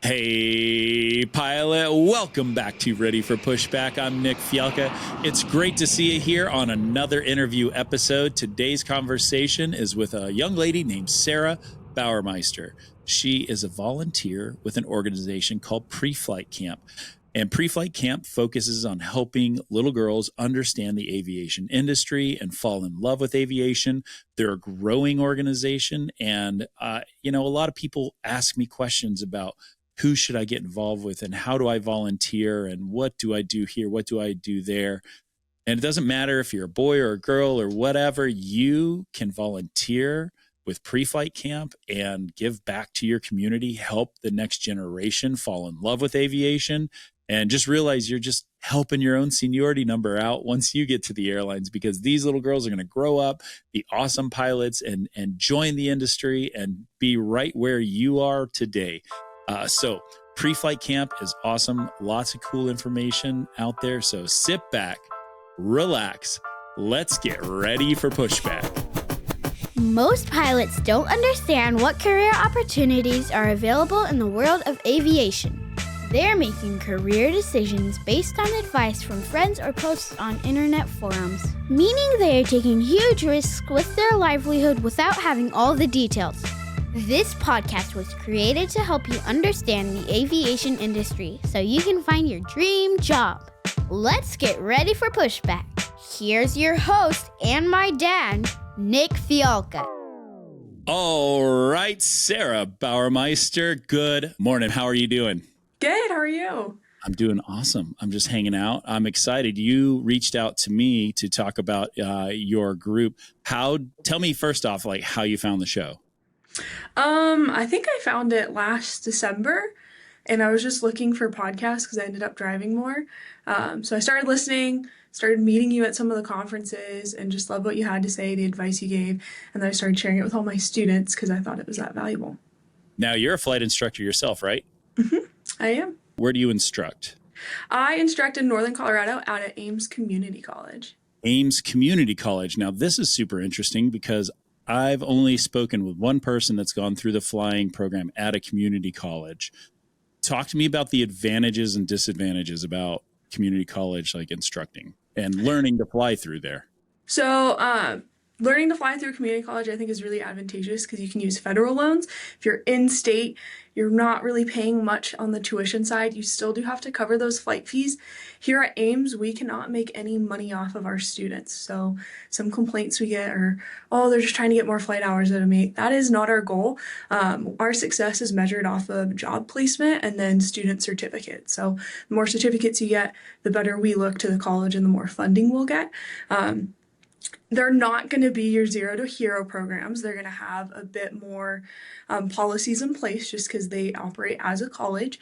Hey, pilot, welcome back to Ready for Pushback. I'm Nick Fialka. It's great to see you here on another interview episode. Today's conversation is with a young lady named Sarah Bauermeister. She is a volunteer with an organization called PreFlight Camp. And PreFlight Camp focuses on helping little girls understand the aviation industry and fall in love with aviation. They're a growing organization. And, a lot of people ask me questions about who should I get involved with and how do I volunteer and what do I do here? What do I do there? And it doesn't matter if you're a boy or a girl or whatever, you can volunteer with PreFlight Camp and give back to your community, help the next generation fall in love with aviation, and just realize you're just helping your own seniority number out once you get to the airlines, because these little girls are going to grow up, be awesome pilots, and join the industry and be right where you are today. So PreFlight Camp is awesome. Lots of cool information out there. So sit back, relax. Let's get ready for Pushback. Most pilots don't understand what career opportunities are available in the world of aviation. They're making career decisions based on advice from friends or posts on internet forums, meaning they are taking huge risks with their livelihood without having all the details. This podcast was created to help you understand the aviation industry so you can find your dream job. Let's get ready for Pushback. Here's your host and my dad, Nick Fialka. All right, Sarah Bauermeister, good morning. How are you doing? Good. How are you? I'm doing awesome. I'm just hanging out. I'm excited. You reached out to me to talk about your group. Tell me first off, how you found the show. I think I found it last December, and I was just looking for podcasts because I ended up driving more. So I started listening, started meeting you at some of the conferences, and just loved what you had to say, the advice you gave. And then I started sharing it with all my students because I thought it was that valuable. Now, you're a flight instructor yourself, right? Mm-hmm. I am. Where do you instruct? I instruct in Northern Colorado out at Ames Community College. Ames Community College. Now, this is super interesting because I've only spoken with one person that's gone through the flying program at a community college. Talk to me about the advantages and disadvantages about community college, instructing and learning to fly through there. So, learning to fly through community college, I think, is really advantageous because you can use federal loans. If you're in state, you're not really paying much on the tuition side. You still do have to cover those flight fees. Here at Ames, we cannot make any money off of our students. So some complaints we get are, they're just trying to get more flight hours out of me. That is not our goal. Our success is measured off of job placement and then student certificates. So the more certificates you get, the better we look to the college and the more funding we'll get. They're not going to be your 0 to hero programs. They're going to have a bit more policies in place just because they operate as a college.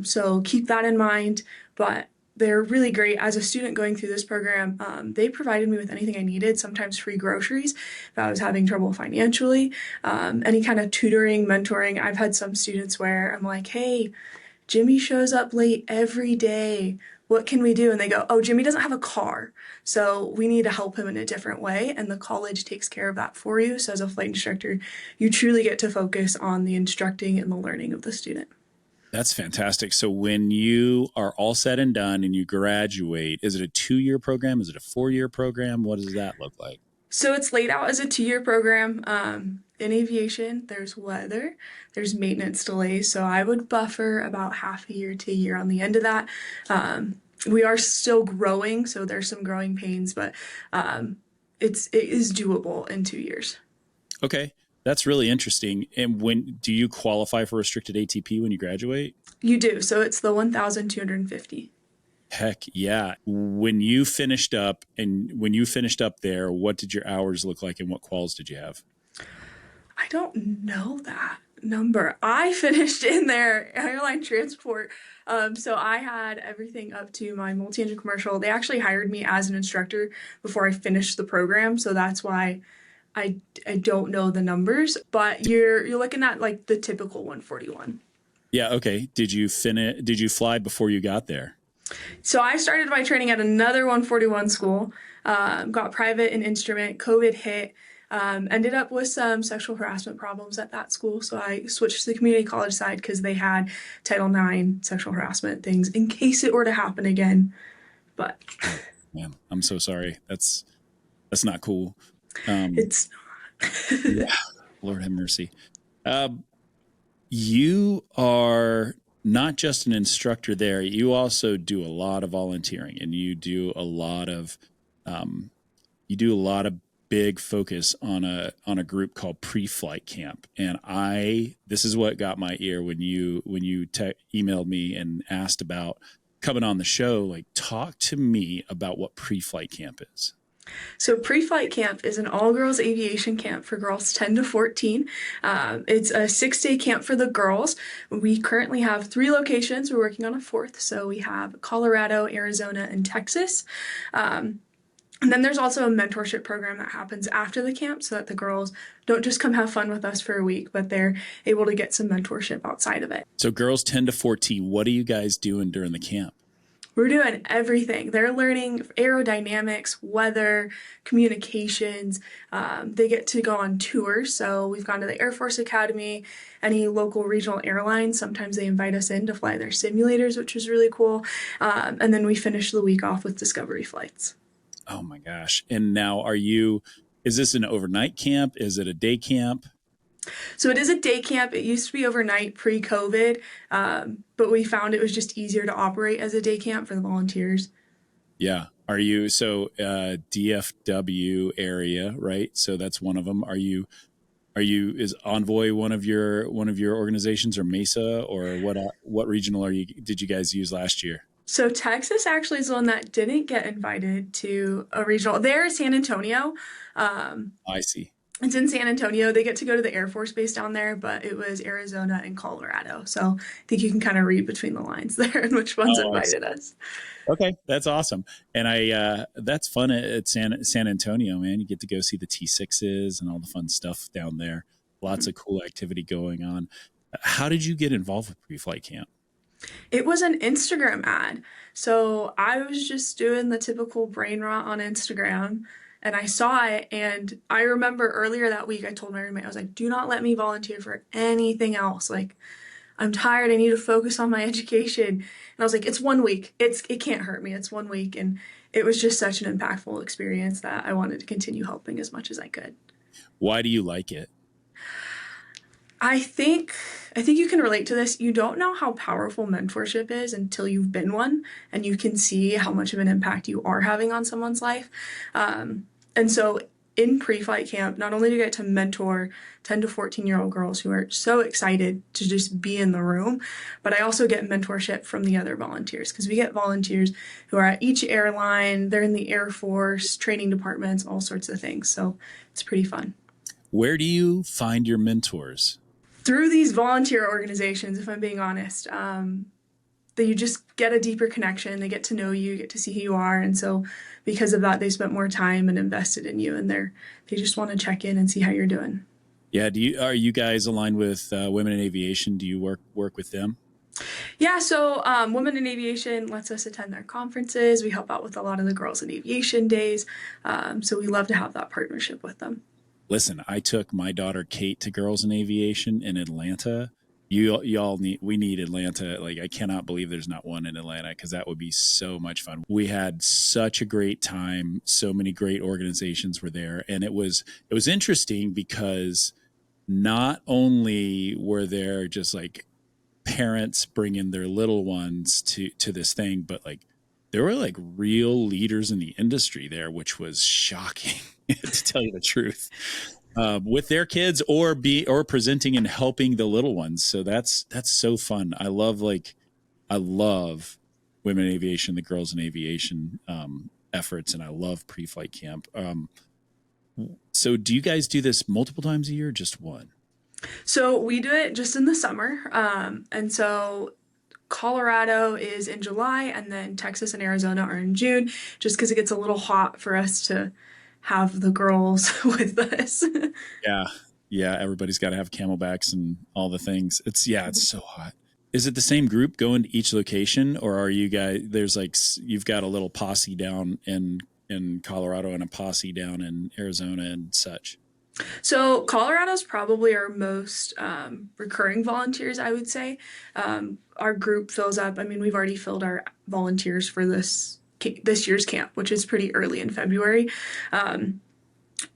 So keep that in mind. But they're really great. As a student going through this program, they provided me with anything I needed, sometimes free groceries if I was having trouble financially, any kind of tutoring, mentoring. I've had some students where I'm like, hey, Jimmy shows up late every day. What can we do? And they go, Jimmy doesn't have a car, so we need to help him in a different way. And the college takes care of that for you. So as a flight instructor, you truly get to focus on the instructing and the learning of the student. That's fantastic. So when you are all said and done and you graduate, is it a 2-year program? Is it a 4-year program? What does that look like? So it's laid out as a 2-year program. In aviation, there's weather, there's maintenance delays. So I would buffer about half a year to a year on the end of that. We are still growing, so there's some growing pains, but it is doable in 2 years. Okay. That's really interesting. And when do you qualify for restricted ATP when you graduate? You do. So it's the 1,250. Heck yeah. When you finished up there, what did your hours look like and what quals did you have? I don't know that number. I finished in their airline transport. So I had everything up to my multi-engine commercial. They actually hired me as an instructor before I finished the program. So that's why I don't know the numbers, but you're looking at the typical 141. Yeah. Okay. Did you fly before you got there? So I started my training at another 141 school, got private and instrument. COVID hit. Ended up with some sexual harassment problems at that school, so I switched to the community college side because they had Title IX sexual harassment things in case it were to happen again. But Man, I'm so sorry. That's not cool. it's Yeah, Lord have mercy. You are not just an instructor there. You also do a lot of volunteering, and you do a lot of big focus on a group called PreFlight Camp. And this is what got my ear when you emailed me and asked about coming on the show. Like, talk to me about what PreFlight Camp is. So PreFlight Camp is an all-girls aviation camp for girls 10 to 14. It's a 6-day camp for the girls. We currently have 3 locations. We're working on a 4th. So we have Colorado, Arizona, and Texas. And then there's also a mentorship program that happens after the camp so that the girls don't just come have fun with us for a week, but they're able to get some mentorship outside of it. So girls 10 to 14, what are you guys doing during the camp? We're doing everything. They're learning aerodynamics, weather, communications. They get to go on tours. So we've gone to the Air Force Academy, any local regional airlines. Sometimes they invite us in to fly their simulators, which is really cool. And then we finish the week off with discovery flights. Oh my gosh. And now is this an overnight camp? Is it a day camp? So it is a day camp. It used to be overnight pre-COVID, but we found it was just easier to operate as a day camp for the volunteers. Yeah. Are you, DFW area, right? So that's one of them. Is Envoy one of your organizations, or Mesa, or what regional did you guys use last year? So Texas actually is the one that didn't get invited to a regional. They're San Antonio. I see. It's in San Antonio. They get to go to the Air Force Base down there, but it was Arizona and Colorado. So I think you can kind of read between the lines there and which ones invited us. Okay, that's awesome. And that's fun at San Antonio, man. You get to go see the T6s and all the fun stuff down there. Lots of cool activity going on. How did you get involved with PreFlight Camp? It was an Instagram ad. So I was just doing the typical brain rot on Instagram, and I saw it. And I remember earlier that week, I told my roommate, I was like, do not let me volunteer for anything else. Like, I'm tired. I need to focus on my education. And I was like, it's 1 week. It can't hurt me. It's 1 week. And it was just such an impactful experience that I wanted to continue helping as much as I could. Why do you like it? I think you can relate to this. You don't know how powerful mentorship is until you've been one, and you can see how much of an impact you are having on someone's life. And so in PreFlight Camp, not only do you get to mentor 10 to 14-year-old girls who are so excited to just be in the room, but I also get mentorship from the other volunteers, because we get volunteers who are at each airline, they're in the Air Force, training departments, all sorts of things. So it's pretty fun. Where do you find your mentors? Through these volunteer organizations, if I'm being honest, that you just get a deeper connection. They get to know you, get to see who you are. And so because of that, they spent more time and invested in you, and they just want to check in and see how you're doing. Yeah. Are you guys aligned with Women in Aviation? Do you work with them? Yeah. So Women in Aviation lets us attend their conferences. We help out with a lot of the Girls in Aviation days. So we love to have that partnership with them. Listen, I took my daughter Kate to Girls in Aviation in Atlanta. We need Atlanta. Like, I cannot believe there's not one in Atlanta, because that would be so much fun. We had such a great time. So many great organizations were there, and it was interesting because not only were there just like parents bringing their little ones to this thing, but like there were like real leaders in the industry there, which was shocking to tell you the truth. With their kids or presenting and helping the little ones. So that's so fun. I love Women in Aviation, the Girls in Aviation efforts, and I love PreFlight Camp. So do you guys do this multiple times a year or just one? So we do it just in the summer. And so Colorado is in July, and then Texas and Arizona are in June, just because it gets a little hot for us to have the girls with us. Yeah. Everybody's got to have camelbacks and all the things. It's so hot. Is it the same group going to each location, or are you guys, you've got a little posse down in Colorado and a posse down in Arizona and such? So Colorado's probably our most recurring volunteers, I would say. Our group fills up. I mean, we've already filled our volunteers for this year's camp, which is pretty early in February. Um,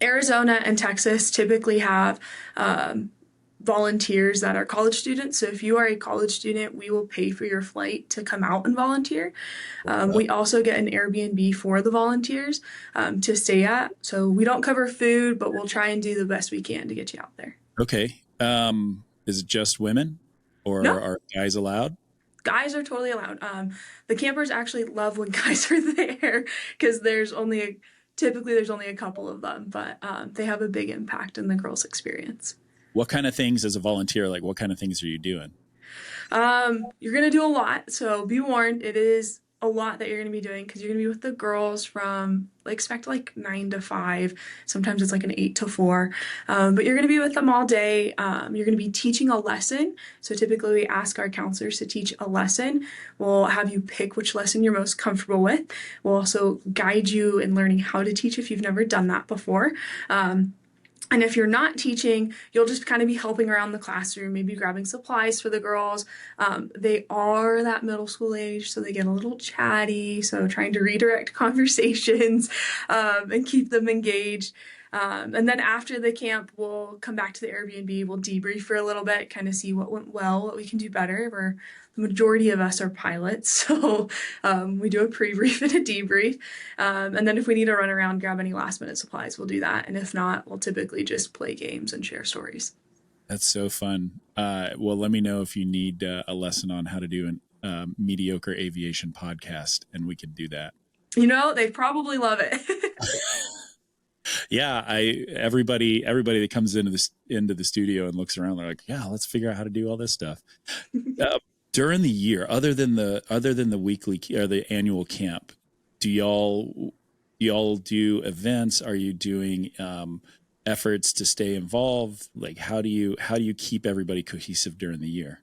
Arizona and Texas typically have volunteers that are college students. So if you are a college student, we will pay for your flight to come out and volunteer. We also get an Airbnb for the volunteers to stay at. So we don't cover food, but we'll try and do the best we can to get you out there. Okay. Is it just women or No, are guys allowed? guys are totally allowed. The campers actually love when guys are there because typically there's only a couple of them, but they have a big impact in the girls' experience. What kind of things as a volunteer, like what kind of things are you doing? You're going to do a lot, so be warned. It is a lot that you're going to be doing because you're going to be with the girls from expect like 9 to 5. Sometimes it's like an 8 to 4. But you're going to be with them all day. You're going to be teaching a lesson. So typically we ask our counselors to teach a lesson. We'll have you pick which lesson you're most comfortable with. We'll also guide you in learning how to teach if you've never done that before. And if you're not teaching, you'll just kind of be helping around the classroom, maybe grabbing supplies for the girls. They are that middle school age, so they get a little chatty. So trying to redirect conversations and keep them engaged. And then after the camp, we'll come back to the Airbnb. We'll debrief for a little bit, kind of see what went well, what we can do better. The majority of us are pilots, so we do a pre-brief and a debrief. And then if we need to run around, grab any last minute supplies, we'll do that. And if not, we'll typically just play games and share stories. That's so fun. Well, let me know if you need a lesson on how to do an mediocre aviation podcast, and we can do that. They probably love it. Yeah, everybody that comes into the studio and looks around, they're like, yeah, let's figure out how to do all this stuff. During the year, other than the weekly or the annual camp, do y'all do events? Are you doing efforts to stay involved? Like, how do you keep everybody cohesive during the year?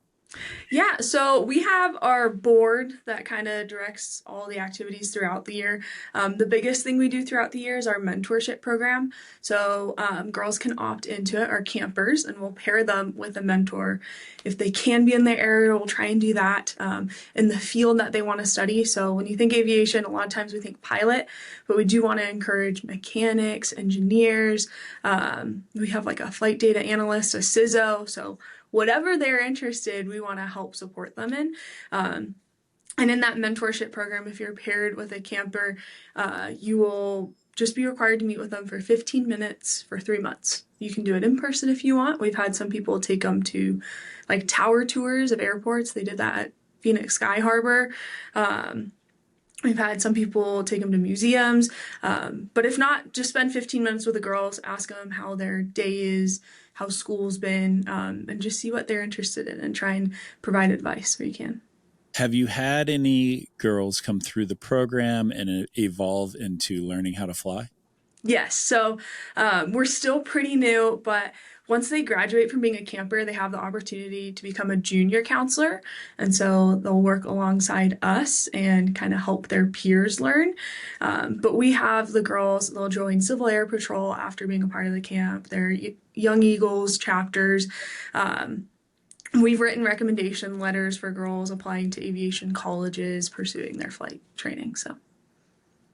Yeah, so we have our board that kind of directs all the activities throughout the year. The biggest thing we do throughout the year is our mentorship program. So girls can opt into it, our campers, and we'll pair them with a mentor. If they can be in their area, we'll try and do that in the field that they want to study. So when you think aviation, a lot of times we think pilot, but we do want to encourage mechanics, engineers. We have like a flight data analyst, a CISO. So whatever they're interested, we want to help support them in. And in that mentorship program, if you're paired with a camper, you will just be required to meet with them for 15 minutes for 3 months. You can do it in person if you want. We've had some people take them to like tower tours of airports. They did that at Phoenix Sky Harbor. We've had some people take them to museums. But if not, just spend 15 minutes with the girls, ask them how their day is, how school's been, and just see what they're interested in and try and provide advice where you can. Have you had any girls come through the program and evolve into learning how to fly? Yes. So we're still pretty new, but once they graduate from being a camper, they have the opportunity to become a junior counselor. And so they'll work alongside us and kind of help their peers learn. But we have the girls, they'll join Civil Air Patrol after being a part of the camp. They're Young Eagles chapters. We've written recommendation letters for girls applying to aviation colleges, pursuing their flight training. So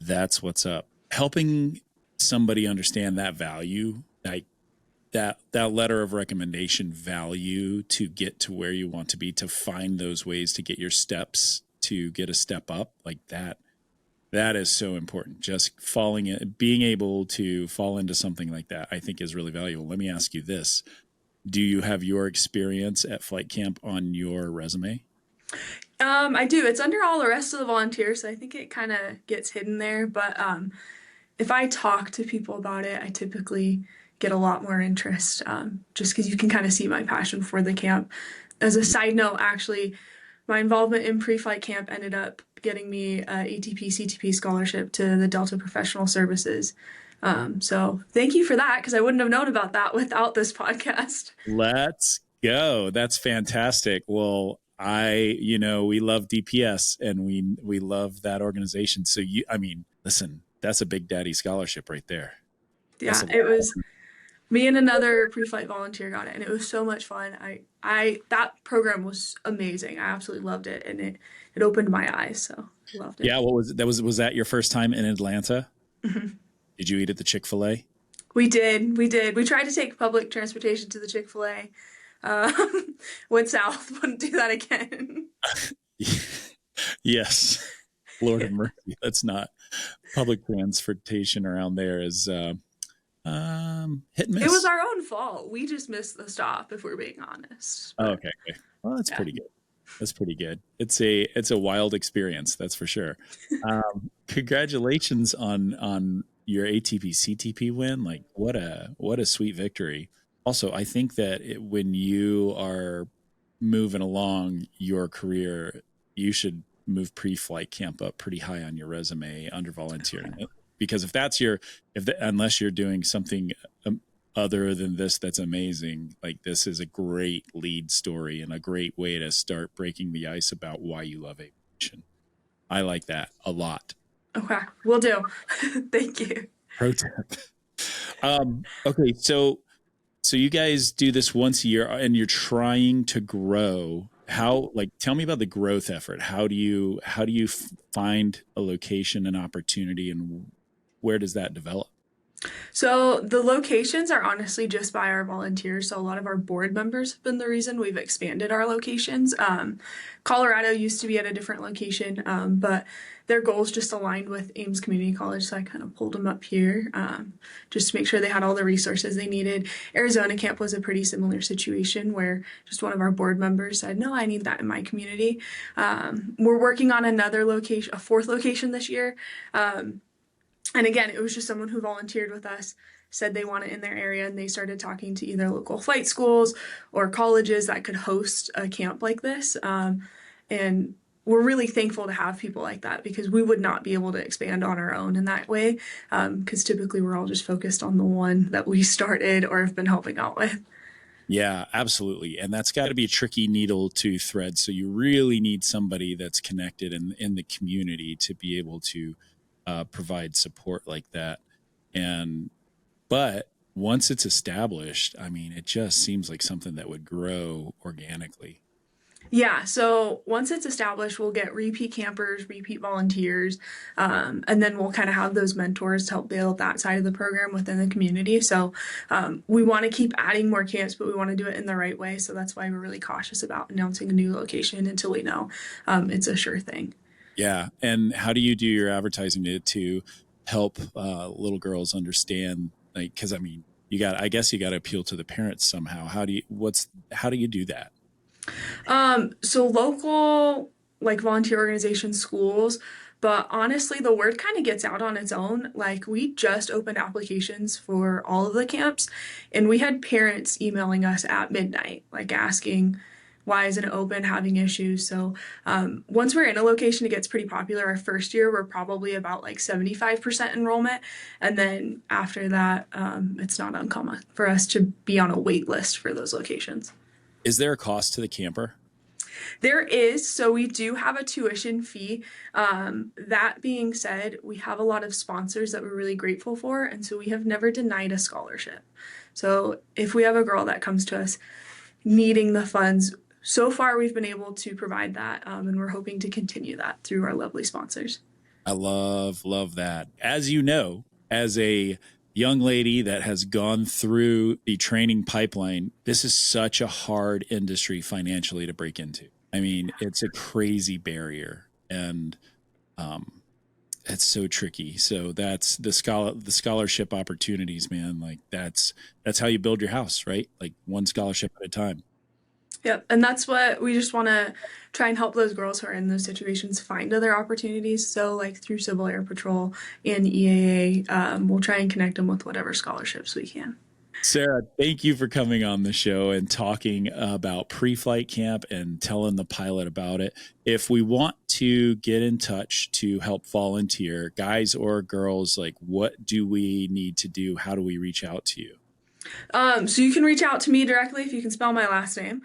that's what's up. Helping somebody understand that value, like that letter of recommendation value to get to where you want to be, to find those ways to get your steps, to get a step up, like that is so important. Just being able to fall into something like that, I think is really valuable. Let me ask you this. Do you have your experience at flight camp on your resume? I do. It's under all the rest of the volunteers, so I think it kind of gets hidden there. But if I talk to people about it, I typically get a lot more interest just because you can kind of see my passion for the camp. As a side note, actually, my involvement in PreFlight Camp ended up getting me an ATP CTP scholarship to the Delta Professional Services. So thank you for that, because I wouldn't have known about that without this podcast. Let's go. That's fantastic. Well, we love DPS and we love that organization. So listen, that's a Big Daddy scholarship right there. Yeah, it was Me and another pre-flight volunteer got it, and it was so much fun. That program was amazing. I absolutely loved it, and it opened my eyes, so I loved it. Yeah, what was that? Was that your first time in Atlanta? Mhm. Did you eat at the Chick-fil-A? We did. We did. We tried to take public transportation to the Chick-fil-A. Went south. Wouldn't do that again. Yes. Lord Yeah. of mercy. That's not public transportation around there is hit and It was miss. our own fault. We just missed the stop, if we're being honest. Oh, But okay. Okay. Well, that's yeah. pretty good. That's pretty good. It's a wild experience, that's for sure. Congratulations on your ATP CTP win. Like what a sweet victory. Also, I think that when you are moving along your career, you should move pre-flight camp up pretty high on your resume under volunteering. Because if that's unless you're doing something other than this that's amazing, like this is a great lead story and a great way to start breaking the ice about why you love aviation. I like that a lot. Okay, will do. Thank you. Pro tip. Okay, so you guys do this once a year and you're trying to grow. How, like, tell me about the growth effort. How do you find a location and opportunity, and where does that develop? So the locations are honestly just by our volunteers. So a lot of our board members have been the reason we've expanded our locations. Colorado used to be at a different location, but their goals just aligned with Ames Community College. So I kind of pulled them up here just to make sure they had all the resources they needed. Arizona camp was a pretty similar situation where just one of our board members said, no, I need that in my community. We're working on another location, a fourth location this year. And again, it was just someone who volunteered with us, said they want it in their area, and they started talking to either local flight schools or colleges that could host a camp like this. And we're really thankful to have people like that because we would not be able to expand on our own in that way because typically we're all just focused on the one that we started or have been helping out with. Yeah, absolutely. And that's got to be a tricky needle to thread. So you really need somebody that's connected in the community to be able to provide support like that. But once it's established, I mean, it just seems like something that would grow organically. Yeah, so once it's established, we'll get repeat campers, repeat volunteers, and then we'll kind of have those mentors to help build that side of the program within the community. So we want to keep adding more camps, but we want to do it in the right way. So that's why we're really cautious about announcing a new location until we know it's a sure thing. Yeah. And how do you do your advertising to help little girls understand? Like, because I mean, I guess you got to appeal to the parents somehow. How do you do that? So local, like volunteer organizations, schools, but honestly, the word kind of gets out on its own. Like we just opened applications for all of the camps, and we had parents emailing us at midnight, like asking, why isn't it open, having issues. So once we're in a location, it gets pretty popular. Our first year, we're probably about like 75% enrollment. And then after that, it's not uncommon for us to be on a wait list for those locations. Is there a cost to the camper? There is. So we do have a tuition fee. That being said, we have a lot of sponsors that we're really grateful for. And so we have never denied a scholarship. So if we have a girl that comes to us needing the funds, so far we've been able to provide that. And we're hoping to continue that through our lovely sponsors. I love that. As you know, as a young lady that has gone through the training pipeline, this is such a hard industry financially to break into. I mean, it's a crazy barrier, and it's so tricky. So that's the scholarship opportunities, man. Like that's how you build your house, right? Like one scholarship at a time. Yep. And that's what we just want to try and help those girls who are in those situations find other opportunities. So like through Civil Air Patrol and EAA, we'll try and connect them with whatever scholarships we can. Sarah, thank you for coming on the show and talking about pre-flight camp and telling the pilot about it. If we want to get in touch to help volunteer, guys or girls, like what do we need to do? How do we reach out to you? So you can reach out to me directly if you can spell my last name.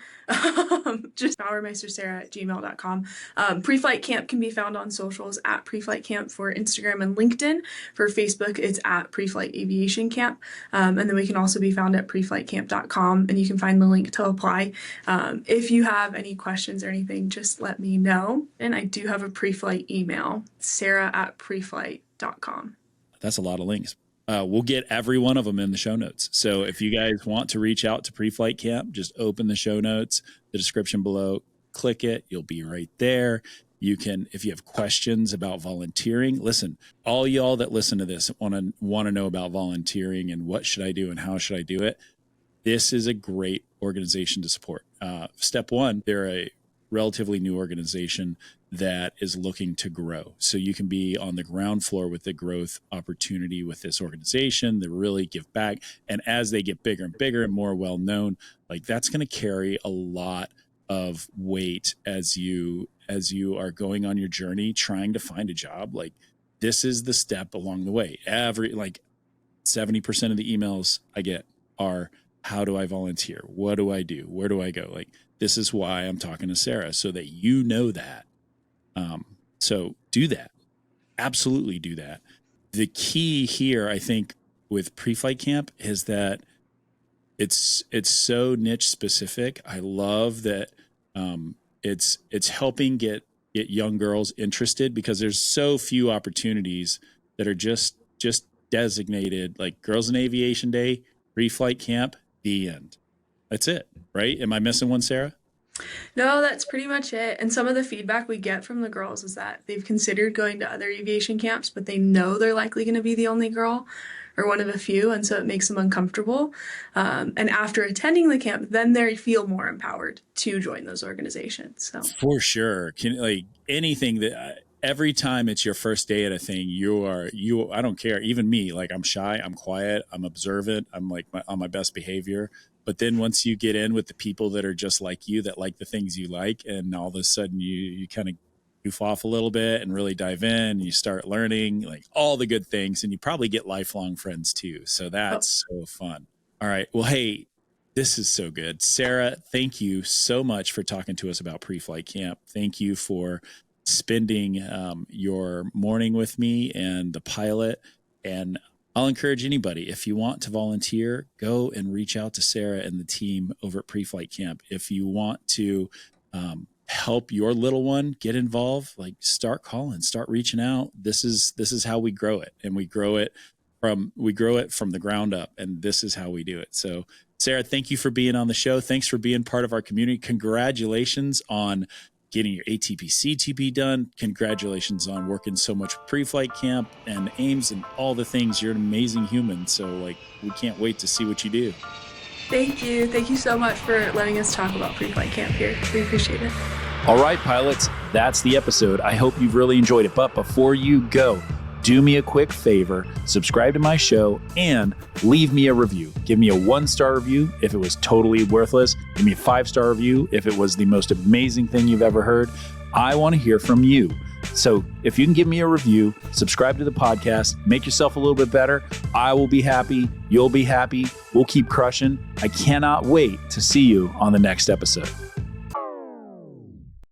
Just bauermeistersarah@gmail.com. PreFlight Camp can be found on socials at PreFlight Camp for Instagram and LinkedIn. For Facebook, it's at PreFlight Aviation Camp. And then we can also be found at preflightcamp.com, and you can find the link to apply. If you have any questions or anything, just let me know. And I do have a PreFlight email, sarah@preflight.com. That's a lot of links. We'll get every one of them in the show notes. So if you guys want to reach out to PreFlight Camp, just open the show notes, the description below, click it. You'll be right there. You can, if you have questions about volunteering, listen, all y'all that listen to this want to know about volunteering and what should I do and how should I do it. This is a great organization to support. Step one, they're a relatively new organization that is looking to grow. So you can be on the ground floor with the growth opportunity with this organization. They really give back. And as they get bigger and bigger and more well known, like that's going to carry a lot of weight as you are going on your journey, trying to find a job. Like this is the step along the way. 70% of the emails I get are, how do I volunteer? What do I do? Where do I go? Like, this is why I'm talking to Sarah, so that you know that. So do that. Absolutely do that. The key here, I think, with PreFlight Camp is that it's so niche specific. I love that it's helping get young girls interested, because there's so few opportunities that are just designated like Girls in Aviation Day, PreFlight Camp, the end. That's it, right? Am I missing one, Sarah? No, that's pretty much it. And some of the feedback we get from the girls is that they've considered going to other aviation camps, but they know they're likely going to be the only girl or one of a few, and so it makes them uncomfortable. And after attending the camp, then they feel more empowered to join those organizations. So for sure, anything that every time it's your first day at a thing, I don't care. Even me, like I'm shy, I'm quiet, I'm observant, I'm like on my best behavior. But then once you get in with the people that are just like you, that like the things you like, and all of a sudden you kind of goof off a little bit and really dive in, and you start learning like all the good things, and you probably get lifelong friends too. So that's so fun. All right. Well, hey, this is so good. Sarah, thank you so much for talking to us about PreFlight Camp. Thank you for spending your morning with me and the pilot. And I'll encourage anybody, if you want to volunteer, go and reach out to Sarah and the team over at PreFlight Camp. If you want to help your little one get involved, like start calling, start reaching out. This is how we grow it, and we grow it from the ground up, and this is how we do it. So Sarah, thank you for being on the show. Thanks for being part of our community. Congratulations on getting your ATP CTP done. Congratulations on working so much with PreFlight Camp and Ames and all the things. You're an amazing human. So like, we can't wait to see what you do. Thank you. Thank you so much for letting us talk about PreFlight Camp here. We appreciate it. All right, pilots, that's the episode. I hope you've really enjoyed it. But before you go, do me a quick favor, subscribe to my show and leave me a review. Give me a 1-star review if it was totally worthless. Give me a 5-star review if it was the most amazing thing you've ever heard. I want to hear from you. So if you can give me a review, subscribe to the podcast, make yourself a little bit better, I will be happy. You'll be happy. We'll keep crushing. I cannot wait to see you on the next episode.